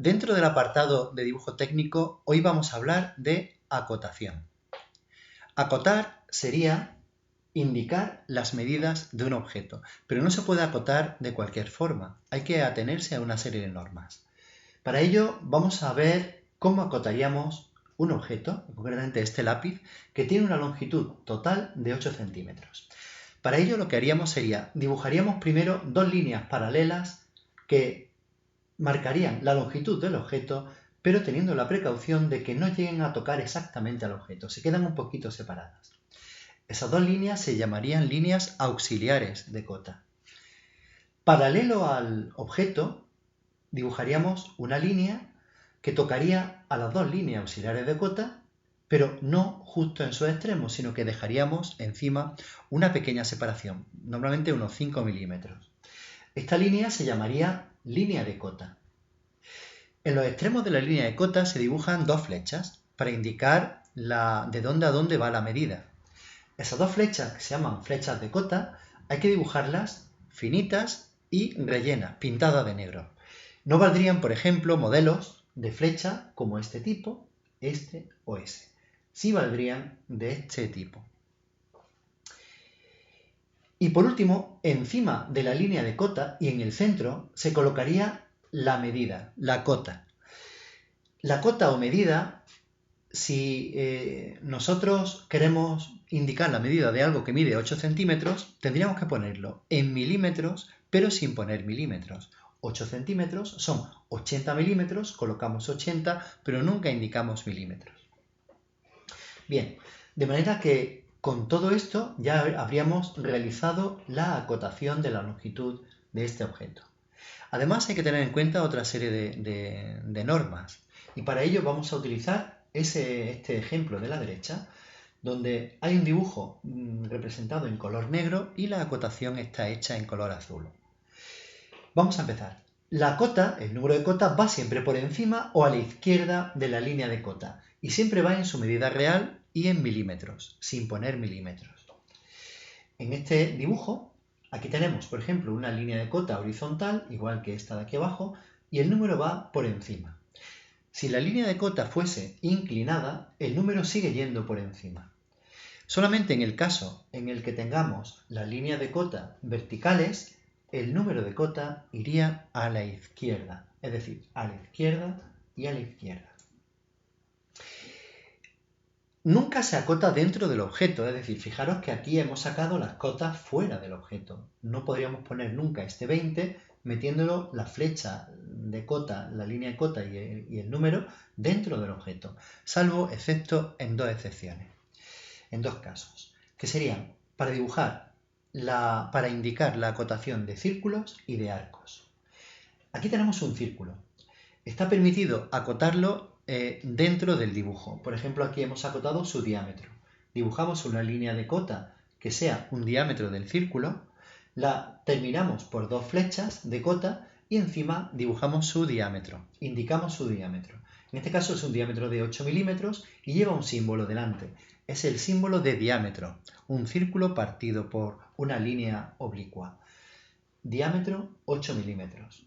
Dentro del apartado de dibujo técnico, hoy vamos a hablar de acotación. Acotar sería indicar las medidas de un objeto, pero no se puede acotar de cualquier forma, hay que atenerse a una serie de normas. Para ello vamos a ver cómo acotaríamos un objeto, concretamente este lápiz, que tiene una longitud total de 8 centímetros. Para ello lo que haríamos sería, dibujaríamos primero dos líneas paralelas que marcarían la longitud del objeto, pero teniendo la precaución de que no lleguen a tocar exactamente al objeto, se quedan un poquito separadas. Esas dos líneas se llamarían líneas auxiliares de cota. Paralelo al objeto, dibujaríamos una línea que tocaría a las dos líneas auxiliares de cota, pero no justo en sus extremos, sino que dejaríamos encima una pequeña separación, normalmente unos 5 milímetros. Esta línea se llamaría línea de cota. En los extremos de la línea de cota se dibujan dos flechas para indicar de dónde a dónde va la medida. Esas dos flechas, que se llaman flechas de cota, hay que dibujarlas finitas y rellenas, pintadas de negro. No valdrían, por ejemplo, modelos de flecha como este tipo, este o ese. Sí valdrían de este tipo. Y por último, encima de la línea de cota y en el centro se colocaría la medida, la cota. La cota o medida, si nosotros queremos indicar la medida de algo que mide 8 centímetros, tendríamos que ponerlo en milímetros, pero sin poner milímetros. 8 centímetros son 80 milímetros, colocamos 80, pero nunca indicamos milímetros. Bien, de manera que con todo esto ya habríamos realizado la acotación de la longitud de este objeto. Además hay que tener en cuenta otra serie de normas y para ello vamos a utilizar este ejemplo de la derecha donde hay un dibujo representado en color negro y la acotación está hecha en color azul. Vamos a empezar. La cota, el número de cota, va siempre por encima o a la izquierda de la línea de cota y siempre va en su medida real y en milímetros, sin poner milímetros. En este dibujo, aquí tenemos, por ejemplo, una línea de cota horizontal, igual que esta de aquí abajo, y el número va por encima. Si la línea de cota fuese inclinada, el número sigue yendo por encima. Solamente en el caso en el que tengamos las líneas de cota verticales, el número de cota iría a la izquierda, es decir, a la izquierda y a la izquierda. Nunca se acota dentro del objeto, es decir, fijaros que aquí hemos sacado las cotas fuera del objeto. No podríamos poner nunca este 20 metiéndolo la flecha de cota, la línea de cota y el número dentro del objeto, salvo excepto en dos excepciones, en dos casos, que serían para dibujar, para indicar la acotación de círculos y de arcos. Aquí tenemos un círculo. Está permitido acotarlo dentro del dibujo. Por ejemplo, aquí hemos acotado su diámetro. Dibujamos una línea de cota que sea un diámetro del círculo, la terminamos por dos flechas de cota y encima dibujamos su diámetro, indicamos su diámetro. En este caso es un diámetro de 8 milímetros y lleva un símbolo delante. Es el símbolo de diámetro, un círculo partido por una línea oblicua. Diámetro 8 milímetros.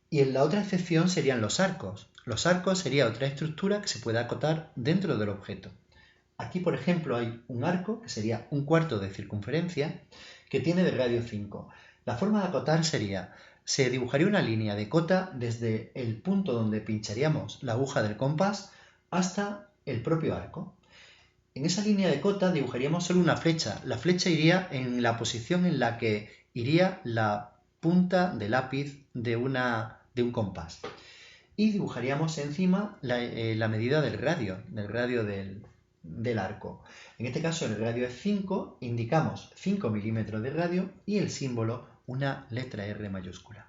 Y en la otra excepción serían los arcos. Los arcos sería otra estructura que se puede acotar dentro del objeto. Aquí, por ejemplo, hay un arco, que sería un cuarto de circunferencia, que tiene de radio 5. La forma de acotar sería, se dibujaría una línea de cota desde el punto donde pincharíamos la aguja del compás hasta el propio arco. En esa línea de cota dibujaríamos solo una flecha. La flecha iría en la posición en la que iría la punta del lápiz de un compás. Y dibujaríamos encima la medida del radio del arco. En este caso el radio es 5, indicamos 5 milímetros de radio y el símbolo una letra R mayúscula.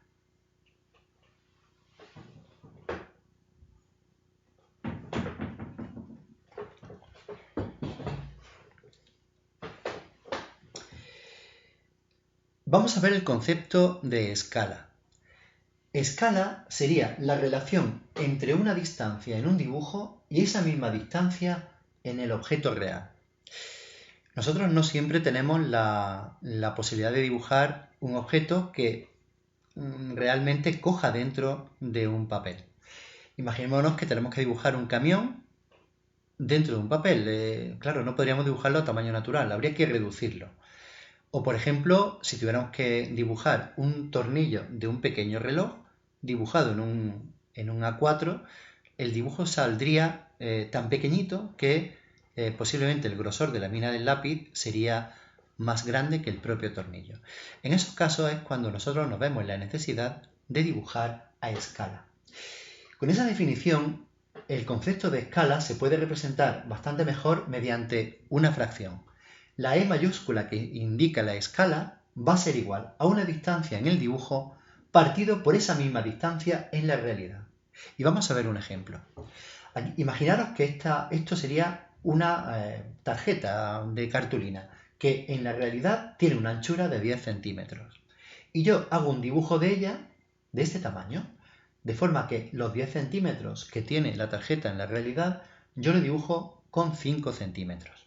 Vamos a ver el concepto de escala. Escala sería la relación entre una distancia en un dibujo y esa misma distancia en el objeto real. Nosotros no siempre tenemos la posibilidad de dibujar un objeto que realmente coja dentro de un papel. Imaginémonos que tenemos que dibujar un camión dentro de un papel. Claro, no podríamos dibujarlo a tamaño natural, habría que reducirlo. O por ejemplo, si tuviéramos que dibujar un tornillo de un pequeño reloj dibujado en un A4, el dibujo saldría tan pequeñito que posiblemente el grosor de la mina del lápiz sería más grande que el propio tornillo. En esos casos es cuando nosotros nos vemos en la necesidad de dibujar a escala. Con esa definición, el concepto de escala se puede representar bastante mejor mediante una fracción. La E mayúscula que indica la escala va a ser igual a una distancia en el dibujo partido por esa misma distancia en la realidad. Y vamos a ver un ejemplo. Imaginaros que esto sería una tarjeta de cartulina que en la realidad tiene una anchura de 10 centímetros. Y yo hago un dibujo de ella de este tamaño, de forma que los 10 centímetros que tiene la tarjeta en la realidad, yo lo dibujo con 5 centímetros.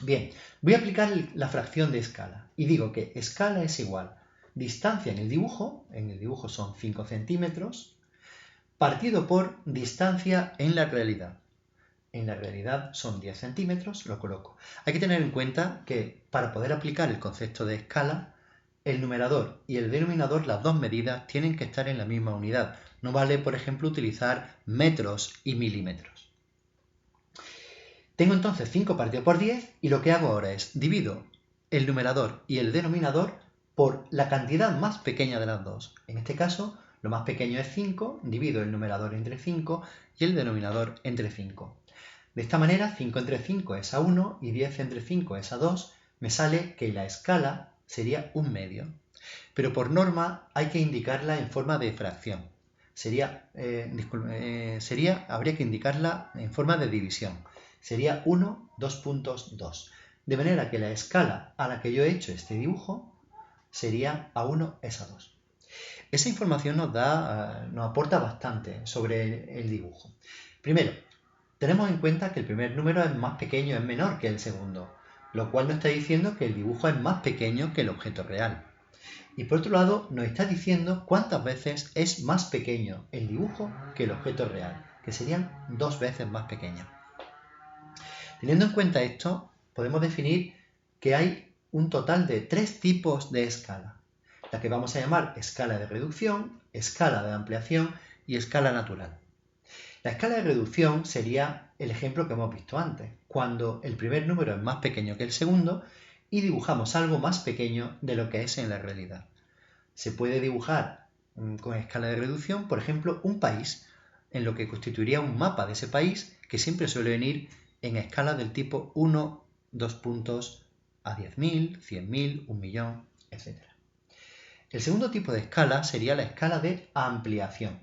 Bien, voy a aplicar la fracción de escala y digo que escala es igual distancia en el dibujo son 5 centímetros, partido por distancia en la realidad. En la realidad son 10 centímetros, lo coloco. Hay que tener en cuenta que para poder aplicar el concepto de escala, el numerador y el denominador, las dos medidas, tienen que estar en la misma unidad. No vale, por ejemplo, utilizar metros y milímetros. Tengo entonces 5 partido por 10 y lo que hago ahora es divido el numerador y el denominador por la cantidad más pequeña de las dos. En este caso, lo más pequeño es 5, divido el numerador entre 5 y el denominador entre 5. De esta manera, 5 entre 5 es a 1 y 10 entre 5 es a 2. Me sale que la escala sería un medio. Pero por norma hay que indicarla en forma de fracción. Habría que indicarla en forma de división. Sería 1, 2.2. De manera que la escala a la que yo he hecho este dibujo sería A1 es a 2. Esa información nos aporta bastante sobre el dibujo. Primero, tenemos en cuenta que el primer número es más pequeño, es menor que el segundo, lo cual nos está diciendo que el dibujo es más pequeño que el objeto real. Y por otro lado, nos está diciendo cuántas veces es más pequeño el dibujo que el objeto real, que serían 2 veces más pequeño. Teniendo en cuenta esto, podemos definir que hay un total de 3 tipos de escala, la que vamos a llamar escala de reducción, escala de ampliación y escala natural. La escala de reducción sería el ejemplo que hemos visto antes, cuando el primer número es más pequeño que el segundo y dibujamos algo más pequeño de lo que es en la realidad. Se puede dibujar con escala de reducción, por ejemplo, un país, en lo que constituiría un mapa de ese país que siempre suele venir en escala del tipo 1, 2 puntos a 10.000, 100.000, 1.000.000, etc. El segundo tipo de escala sería la escala de ampliación.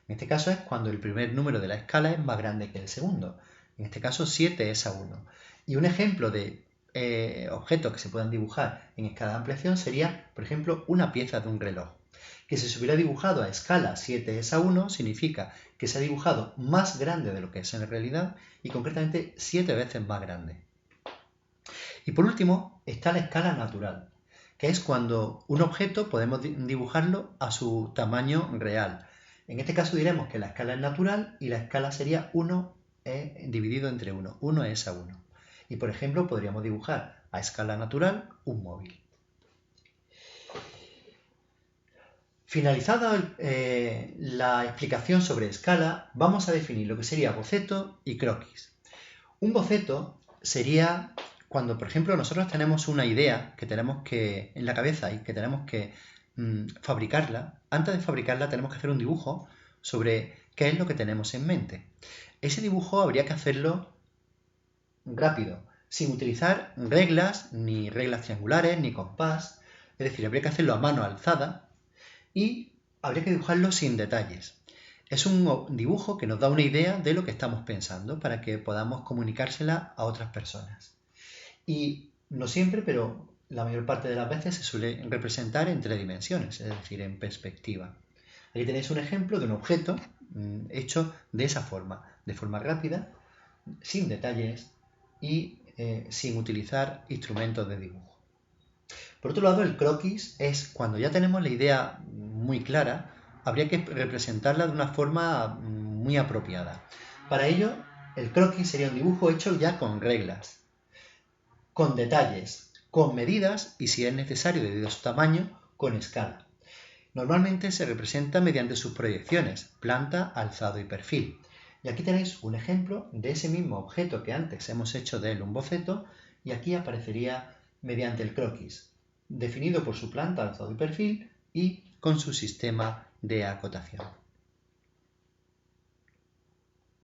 En este caso es cuando el primer número de la escala es más grande que el segundo. En este caso 7 es a 1. Y un ejemplo de objetos que se puedan dibujar en escala de ampliación sería, por ejemplo, una pieza de un reloj. Que si se hubiera dibujado a escala 7 es a 1, significa que se ha dibujado más grande de lo que es en realidad y concretamente 7 veces más grande. Y por último está la escala natural, que es cuando un objeto podemos dibujarlo a su tamaño real. En este caso diremos que la escala es natural y la escala sería 1 dividido entre 1. 1 es a 1. Y por ejemplo podríamos dibujar a escala natural un móvil. Finalizada la explicación sobre escala, vamos a definir lo que sería boceto y croquis. Un boceto sería cuando, por ejemplo, nosotros tenemos una idea que tenemos que en la cabeza y que tenemos que fabricarla. Antes de fabricarla tenemos que hacer un dibujo sobre qué es lo que tenemos en mente. Ese dibujo habría que hacerlo rápido, sin utilizar reglas, ni reglas triangulares, ni compás. Es decir, habría que hacerlo a mano alzada y habría que dibujarlo sin detalles. Es un dibujo que nos da una idea de lo que estamos pensando para que podamos comunicársela a otras personas. Y no siempre, pero la mayor parte de las veces se suele representar en 3 dimensiones, es decir, en perspectiva. Aquí tenéis un ejemplo de un objeto hecho de esa forma, de forma rápida, sin detalles y sin utilizar instrumentos de dibujo. Por otro lado, el croquis es cuando ya tenemos la idea muy clara, habría que representarla de una forma muy apropiada. Para ello, el croquis sería un dibujo hecho ya con reglas, con detalles, con medidas y, si es necesario debido a su tamaño, con escala. Normalmente se representa mediante sus proyecciones, planta, alzado y perfil. Y aquí tenéis un ejemplo de ese mismo objeto que antes hemos hecho de él un boceto, y aquí aparecería mediante el croquis, definido por su planta, alzado y perfil y con su sistema de acotación.